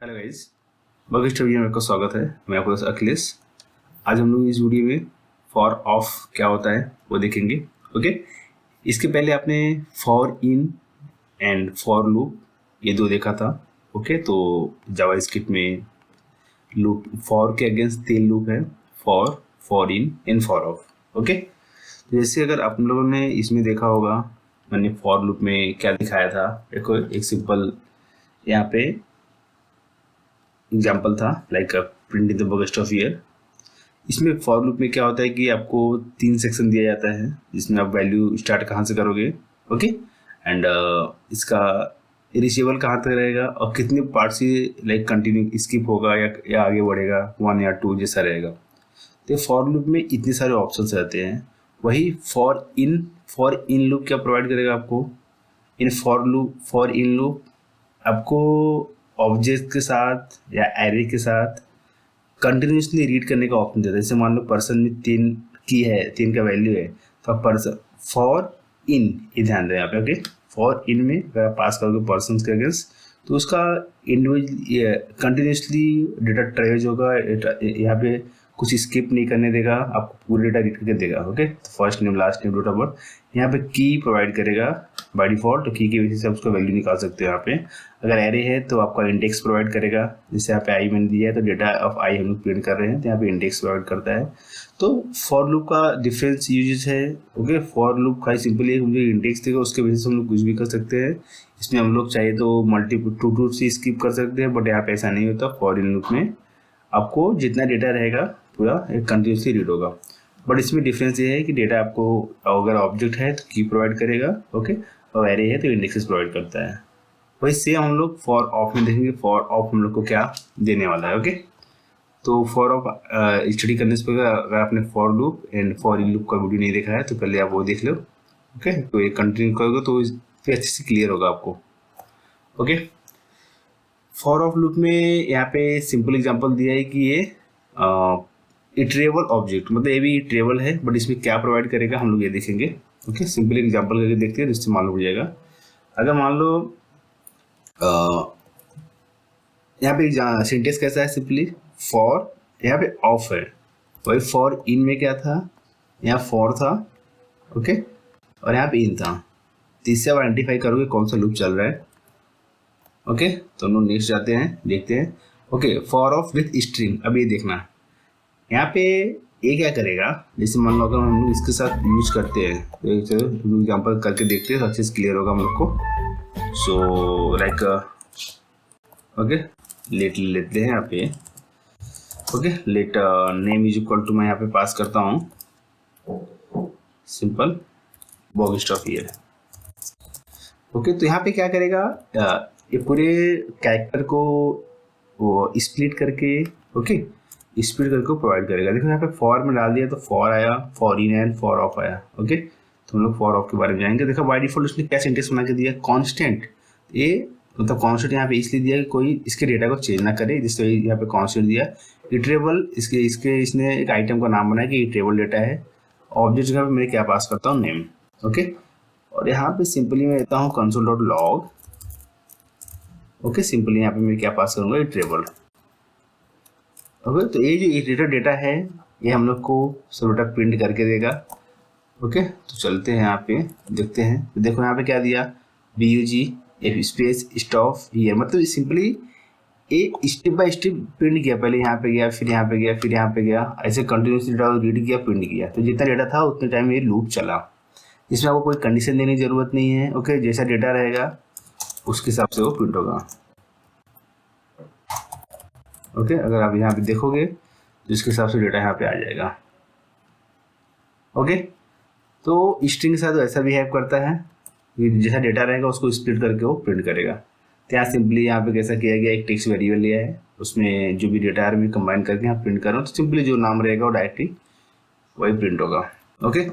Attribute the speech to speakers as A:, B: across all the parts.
A: Hello guys, बगल video में आपका स्वागत है। मैं आपका दोस्त अखिलेश। आज हम लोग इस वीडियो में फॉर ऑफ क्या होता है वो देखेंगे। ओके, इसके पहले आपने for in and for loop ये दो देखा था। ओके, तो जावास्क्रिप्ट में लूप फॉर के अगेंस्ट तीन लूप है, for in and for of. Okay, तो जैसे अगर आप लोगों ने इसमें देखा होगा, मैंने फॉर लूप में क्या दिखाया था। देखो एक सिंपल यहाँ पे एग्जाम्पल था, like print in the biggest of year. इसमें फॉर लूप में क्या होता है कि आपको 3 सेक्शन दिया जाता है जिसमें आप वैल्यू स्टार्ट कहाँ से करोगे। ओके, एंड इसका इनिशियल कहाँ तक रहेगा और कितने पार्ट से लाइक कंटिन्यू स्किप होगा या आगे बढ़ेगा 1 या 2 जैसा रहेगा। तो फॉर लूप में इतने सारे ऑप्शंस रहते हैं। वही फॉर इन लूप क्या प्रोवाइड करेगा आपको। फॉर इन लूप आपको ऑब्जेक्ट के साथ या एरे के साथ कंटिन्यूसली रीड करने का ऑप्शन देता है। जैसे मान लो पर्सन में 3 की है, 3 का वैल्यू है, तो आप पर्सन फॉर इन, ये ध्यान दें यहाँ पे। ओके, फॉर इन में अगर आप पास करोगे पर्सन के अगेंस्ट तो उसका इंडिविजुअल कंटिन्यूसली डेटा ट्रेवल होगा। यहाँ पे कुछ स्किप नहीं करने देगा, आपको पूरे डेटा रीड करके देगा। ओके, तो first name, last name, date of birth. यहाँ पे की प्रोवाइड करेगा बाय डिफॉल्ट, तो की के बेसिस से आप उसका वैल्यू निकाल सकते हो। यहाँ पे अगर एरे है तो आपका इंडेक्स प्रोवाइड करेगा। जैसे यहाँ पे आई मैंने दिया है तो डेटा ऑफ आई हम लोग प्रिंट कर रहे हैं, तो यहाँ पे इंडेक्स प्रोवाइड करता है। तो फॉर लूप का डिफरेंस यूजेस है। ओके, फॉर लूप का सिंपली एक मुझे इंडेक्स देगा, उसके बेसिस हम लोग कुछ भी कर सकते हैं। इसमें हम लोग चाहे तो मल्टीपल टू से स्किप कर सकते हैं, बट यहाँ पे ऐसा नहीं होता। फॉर इन लूप में आपको जितना डेटा रहेगा पूरा एक कंटिन्यूसली रीड होगा। बट इसमें डिफरेंस ये है कि डेटा आपको अगर ऑब्जेक्ट है तो की प्रोवाइड करेगा। ओके, और एरे है तो इंडेक्सेस प्रोवाइड करता है। वही सेम हम लोग फॉर ऑफ में देखेंगे। फॉर ऑफ हम लोग को क्या देने वाला है। ओके, तो फॉर ऑफ स्टडी करने से पहले अगर आपने for loop and for in loop का वीडियो नहीं देखा है तो पहले आप वो देख लो। ओके, तो ये कंटिन्यू करोगे तो फिर अच्छे से क्लियर होगा आपको। ओके, फॉर ऑफ लूप में यहाँ पे सिंपल एग्जांपल दिया है कि ये इटरेबल ऑब्जेक्ट, मतलब ये भी इटरेबल है, बट इसमें क्या प्रोवाइड करेगा हम लोग ये देखेंगे। ओके, सिंपल एग्जांपल करके देखते हैं जिससे मालूम हो जाएगा। अगर मान लो यहाँ पे सिंटेक्स कैसा है, सिंपली फॉर, यहाँ पे ऑफ है। वही फॉर इन में क्या था, यहाँ फॉर था। ओके, और यहाँ पे इन था। तो इससे आप आइडेंटिफाई करोगे कौन सा लूप चल रहा है। ओके, तो हम लोग नेक्स्ट जाते हैं, देखते हैं। Okay, for of with string. अब ये देखना यहाँ पे ये क्या करेगा। जैसे मान लो अगर हम लोग इसके साथ यूज करते हैं तो चलो एग्जाम्पल करके देखते हैं तो अच्छे से क्लियर होगा हम लोग को। सो लाइक ओके, लेट लेते हैं यहाँ पे। Okay, let name is equal to, मैं यहाँ पे पास करता हूँ सिंपल बॉगिस्ट ऑफ ईयर। ओके, तो यहाँ पे क्या करेगा, ये पूरे कैरेक्टर को वो स्प्लिट करके, ओके स्प्लिट करके प्रोवाइड करेगा। देखो यहाँ पे फॉर में डाल दिया तो फॉर आया, for in and for of आया। ओके, तो हम लोग फॉर ऑफ के बारे में जाएंगे। देखो बाय डिफॉल्ट उसने क्या सिंटेक्स बना के दिया, कांस्टेंट। ये मतलब कांस्टेंट यहाँ पे इसलिए दिया कि कोई इसके डेटा को चेंज ना करे, जिससे यहाँ पे कांस्टेंट दिया। इटरेबल, इसके इसने एक आइटम का नाम बनाया कि इटरेबल डेटा है। ऑब्जेक्ट जगह पे मैं क्या पास करता हूँ, नेम। ओके, और यहाँ पे सिंपली मैं देता हूँ console.log। ओके, सिंपली यहाँ पे मैं क्या पास करूँगा, इटरेबल। ओके, तो ये जो इटरेटर डेटा है ये हम लोग को सब डेटा प्रिंट करके देगा। ओके, तो चलते हैं यहाँ पे देखते हैं। तो देखो यहाँ पे क्या दिया, bug स्पेस स्टॉप ईयर, मतलब सिंपली एक स्टेप बाय स्टेप प्रिंट किया। पहले यहाँ पे गया, फिर यहाँ पे गया, फिर यहाँ पे गया, ऐसे कंटिन्यूसली डेटा रीड किया, प्रिंट किया। तो जितना डेटा था उतने टाइम ये लूप चला। इसमें आपको कोई कंडीशन देने की जरूरत नहीं है। ओके, जैसा डेटा रहेगा उसके हिसाब से वो प्रिंट होगा। ओके, अगर आप यहाँ पे देखोगे तो इसके हिसाब से डेटा यहाँ पे आ जाएगा। ओके, तो स्ट्रिंग के साथ ऐसा बिहेव करता है, जैसा डेटा रहेगा उसको स्प्लिट करके वो प्रिंट करेगा। तो यहाँ सिंपली यहाँ पे कैसा किया गया, एक टेक्स्ट वेरिएबल लिया है, उसमें जो भी डेटा है मैं कंबाइन करके यहाँ प्रिंट कर रहा हूँ। तो सिंपली जो नाम रहेगा वो डायरेक्टली वही प्रिंट होगा। ओके,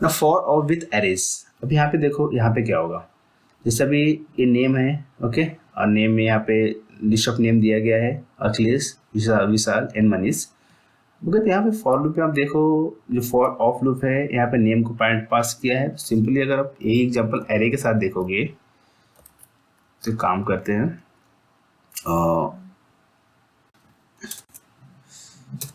A: ना फॉर ऑफ विथ एरेज। अब यहाँ पे देखो यहाँ पे क्या होगा, जैसे अभी ये नेम है। ओके, और नेम में यहाँ पे लिस्ट ऑफ नेम दिया गया है, अखिलेश, विशाल एंड मनीष। ओके, तो यहाँ पे फॉर लूप पे आप देखो जो फॉर ऑफ लूप है यहाँ पे नेम को पॉइंट पास किया है। सिंपली अगर आप एक एग्जांपल एरे के साथ देखोगे तो काम करते हैं।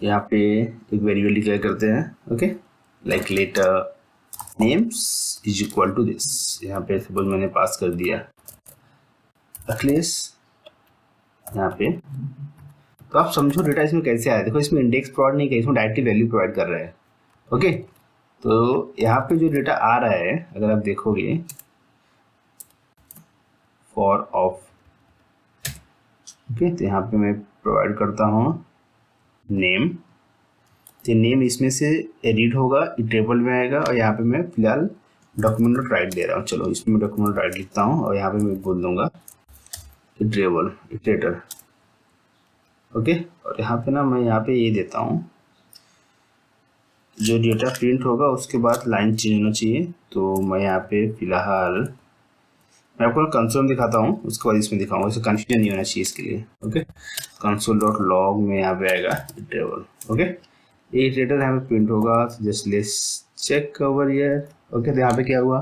A: यहाँ पे एक वेरिएबल डिक्लेयर करते हैं, okay, like let names is equal to this. यहाँ पे सपोज मैंने पास कर दिया अखिलेश यहाँ पे। तो आप समझो डेटा इसमें कैसे आया। देखो इसमें इंडेक्स प्रोवाइड नहीं किया, इसमें डायरेक्टली वैल्यू प्रोवाइड कर रहा है, ओके। तो यहाँ पे जो डेटा आ रहा है अगर आप देखोगे फॉर ऑफ, ओके, तो यहाँ पे मैं प्रोवाइड करता हूँ नेम। तो नेम इसमें से रीड होगा, टेबल में आएगा, और यहाँ पे मैं फिलहाल डॉक्यूमेंट डॉट राइट दे रहा हूँ। चलो इसमें डॉक्यूमेंट राइट लिखता हूँ और यहाँ पे मैं बोल दूंगा इटरेबल इटरेटर, ओके। और यहाँ पे ना मैं यहाँ पे ये देता हूँ जो डेटा प्रिंट होगा उसके बाद लाइन चेंज होना चाहिए। तो मैं यहाँ पे फिलहाल मैं आपको कंसोल दिखाता हूँ, उसके बाद इसमें दिखाऊंगा, इसे कंफ्यूजन नहीं होना चाहिए इसके लिए, ओके। कंसोल डॉट लॉग में यहाँ पे आएगा इटरेबल, ओके। ये इटरेटर यहाँ पे प्रिंट होगा। Just let's check over here, okay. तो यहाँ पे क्या हुआ,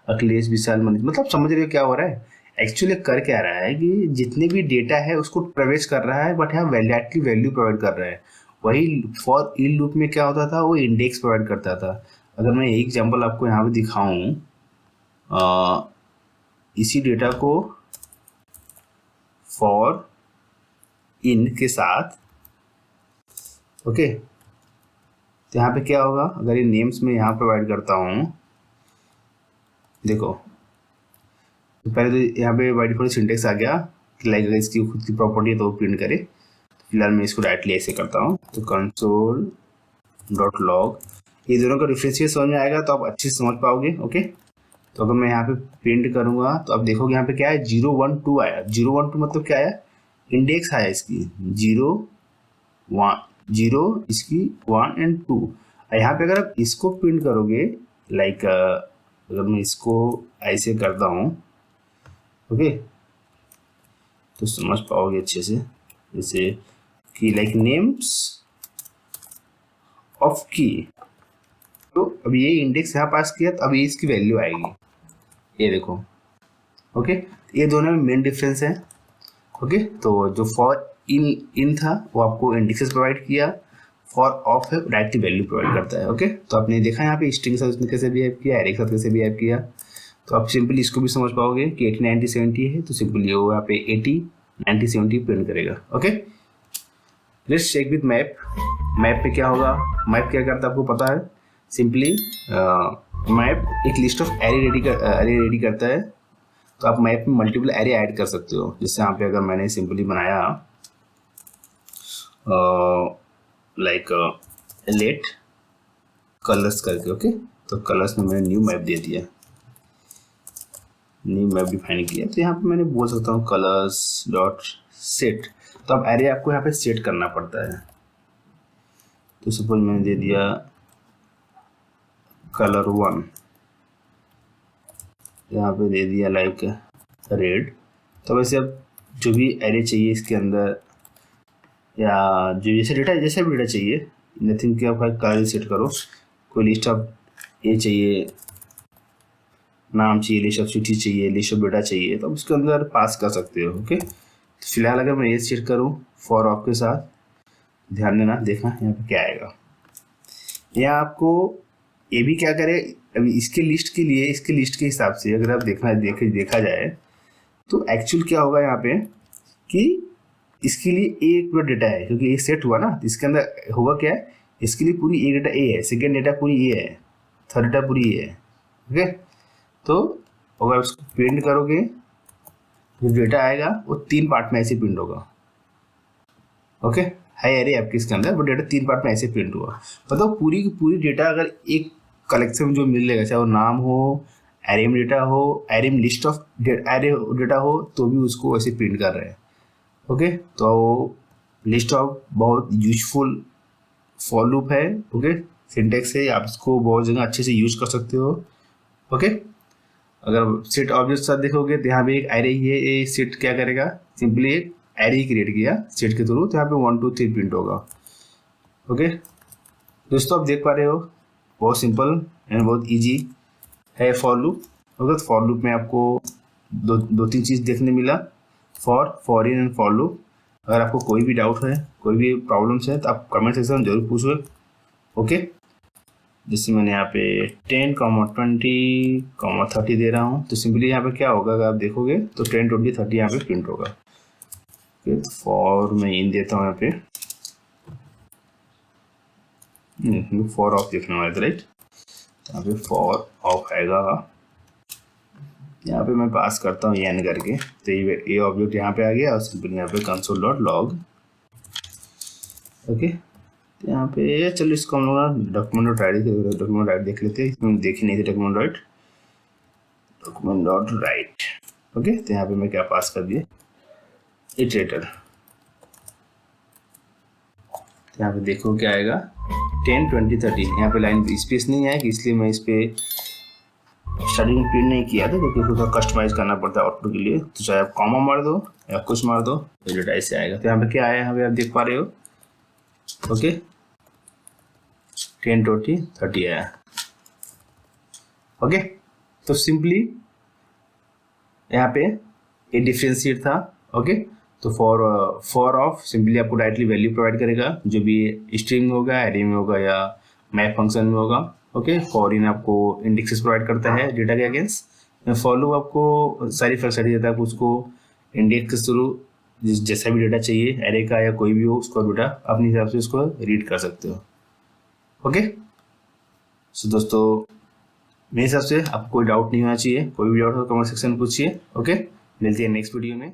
A: अखिलेश विशाल मनीष, मतलब समझ रहे हो क्या हो रहा है। एक्चुअली कर क्या रहा है कि जितने भी डेटा है उसको प्रवेश कर रहा है, बट यहाँ डायरेक्टली वैल्यू प्रोवाइड कर रहा है। वही फॉर इन लूप में क्या होता था, वो इंडेक्स प्रोवाइड करता था। अगर मैं एक एग्जांपल आपको यहाँ पे दिखाऊं, इसी डेटा को फॉर इन के साथ, ओके, तो यहाँ पे क्या होगा, अगर ये नेम्स में यहाँ प्रोवाइड करता हूँ, देखो तो पहले तो यहाँ पे बाय डिफॉल्ट सिंटेक्स आ गया कि लाइक अगर इसकी खुद की प्रॉपर्टी है तो वो प्रिंट करे। तो फिलहाल मैं इसको डायरेक्टली ऐसे करता हूँ, तो कंसोल डॉट लॉग, ये दोनों का डिफरेंशिएट समझ में आएगा तो आप अच्छे से समझ पाओगे, ओके। तो अगर मैं यहाँ पे प्रिंट करूँगा तो आप देखोगे यहाँ पे क्या है, 0 1 2 आया। 0 1 2 मतलब क्या आया, इंडेक्स आया इसकी 0 1 0, इसकी 1 एंड 2। यहाँ पे अगर आप इसको प्रिंट करोगे, लाइक अगर मैं इसको ऐसे करता हूँ, ओके, तो समझ पाओगे अच्छे से, जैसे कि लाइक नेम्स ऑफ की। तो अब ये इंडेक्स यहाँ पास किया तो अब ये इसकी वैल्यू आएगी, ये देखो, ओके। ये दोनों में मेन डिफरेंस है, ओके। तो जो फॉर इन था वो आपको इंडेक्सेस प्रोवाइड किया, फॉर ऑफ है डायरेक्टली वैल्यू प्रोवाइड करता है, ओके। तो आपने देखा यहाँ पे स्ट्रिंग के साथ उसने कैसे बिहेव किया, एरे के साथ कैसे बिहेव किया। तो आप सिंपली इसको भी समझ पाओगे कि 80 90 70 है, तो सिंपली वो यहाँ पे 80 90 70 प्रिंट करेगा, okay. Let's check with map. Map पे क्या होगा, मैप क्या करता है आपको पता है, सिंपली मैप एक लिस्ट ऑफ एरे रेडी करता है। तो आप मैप में मल्टीपल एरे ऐड कर सकते हो। जैसे यहाँ पे अगर मैंने सिंपली बनाया लाइक लेट कलर्स करके, ओके, तो कलर्स में मैंने न्यू मैप दे दिया, न्यू मैप डिफाइन किया। तो यहाँ पे मैंने बोल सकता हूँ कलर्स डॉट सेट। तो अब एरे आपको यहाँ पे सेट करना पड़ता है। तो सपोज मैंने दे दिया कलर 1, यहाँ पे दे दिया लाइक रेड। तो वैसे अब जो भी एरे चाहिए इसके अंदर, या जो जैसे भी डेटा चाहिए, नथिंग के आप कलर सेट करो। कोई लिस्ट ऑफ ये चाहिए, नाम चाहिए, लिस्ट ऑफ सिटी चाहिए, लिस्ट ऑफ डेटा चाहिए, तो उसके अंदर पास कर सकते हो, ओके। तो फिलहाल अगर मैं ये सेट करूँ फॉर ऑफ के साथ, ध्यान देना, देखना यहाँ पे क्या आएगा। यहाँ आपको ये भी क्या करे, अभी इसके लिस्ट के लिए, इसके लिस्ट के हिसाब से अगर आप देखा जाए तो एक्चुअल क्या होगा यहाँ पे कि इसके लिए एक पूरा डेटा है, क्योंकि ये सेट हुआ ना, तो इसके अंदर होगा क्या है, इसके लिए पूरी एक डेटा ए है, सेकेंड डेटा पूरी ए है, थर्ड डेटा पूरी ए है, ओके। तो अगर उसको प्रिंट करोगे, जो डेटा आएगा वो 3 पार्ट में ऐसे प्रिंट होगा, ओके। है एरे आपके इसके अंदर, वो डेटा 3 पार्ट में ऐसे प्रिंट हुआ। मतलब पूरी की पूरी डेटा अगर एक कलेक्शन में जो मिलेगा, चाहे वो नाम हो, एरे में डेटा हो, एरे में लिस्ट ऑफ एरे डेटा हो, तो भी उसको ऐसे प्रिंट कर रहे हैं, ओके। तो लिस्ट ऑफ बहुत यूजफुल फॉर लूप है, ओके, सिंटेक्स है, आप इसको बहुत जगह अच्छे से यूज कर सकते हो, ओके। अगर सेट ऑब्जेक्ट साथ देखोगे तो यहाँ पे एक एरे ही है, ये सेट क्या करेगा, सिंपली एक एरे ही क्रिएट किया सेट के थ्रू, तो यहाँ पे 1 2 3 प्रिंट होगा, ओके। दोस्तों आप देख पा रहे हो, बहुत सिंपल एंड बहुत इजी है फॉर लूप, ओके। तो फॉर लूप में आपको दो तीन चीज़ देखने मिला, for in and for loop. अगर आपको कोई भी डाउट है, कोई भी प्रॉब्लम्स है, तो आप कमेंट सेक्शन में जरूर पूछो। ओके, जैसे मैंने यहाँ पे 10, 20, 30 दे रहा हूँ, तो सिंपली यहाँ पे क्या होगा, अगर आप देखोगे तो 10, 20, 30 यहाँ पे प्रिंट होगा। फॉर मैं इन देता हूँ यहाँ पे, फॉर ऑफ देखने वाला था, राइट। यहाँ पे फॉर ऑफ आएगा, यहाँ पे मैं पास करता हूँ एन करके, तो ये ऑब्जेक्ट यहाँ पे आ गया और सिंपल यहाँ पे कंसोल डॉट लॉग। ओके, तो यहाँ पे चलो इसको हम लोग डॉक्यूमेंट डॉट राइट देख लेते हैं, इसमें देख ही नहीं थे डॉक्यूमेंट डॉट राइट। ओके, तो यहाँ पे मैं क्या पास कर दिया, इटरेटर। तो यहाँ पे देखो क्या आएगा, 10, 20, 30। यहाँ पे लाइन स्पेस नहीं आएगी, इसलिए मैं इस पे स्टार्टिंग प्रिंट नहीं किया था, क्योंकि उसको थोड़ा कस्टमाइज करना पड़ता है आउटपुट के लिए। तो चाहे आप कॉमा मार दो या कुछ मार दो, तो डेटा ऐसे आएगा। तो यहाँ पे क्या आया, यहाँ पे आप देख पा रहे हो। ओके, 10, 20, 30 आया। ओके, तो सिंपली यहाँ पे ये डिफरेंशिएट था। ओके, तो फॉर ऑफ सिंपली आपको डायरेक्टली वैल्यू प्रोवाइड करेगा, जो भी स्ट्रिंग में होगा, एरे में होगा या मैप फंक्शन में होगा। ओके, फॉर इन आपको इंडेक्सेस प्रोवाइड करता है डेटा के अगेंस्ट। फॉर लूप आपको सारी फैसिलिटी देता है, आप उसको इंडेक्स के थ्रू जैसा भी डेटा चाहिए, एरे का या कोई भी हो, उसको डेटा अपने हिसाब से उसको रीड कर सकते हो। ओके, सो दोस्तों मेरे हिसाब से आपको कोई डाउट नहीं होना चाहिए। कोई भी डाउट हो कमेंट सेक्शन में पूछिए। ओके, मिलते हैं नेक्स्ट वीडियो में।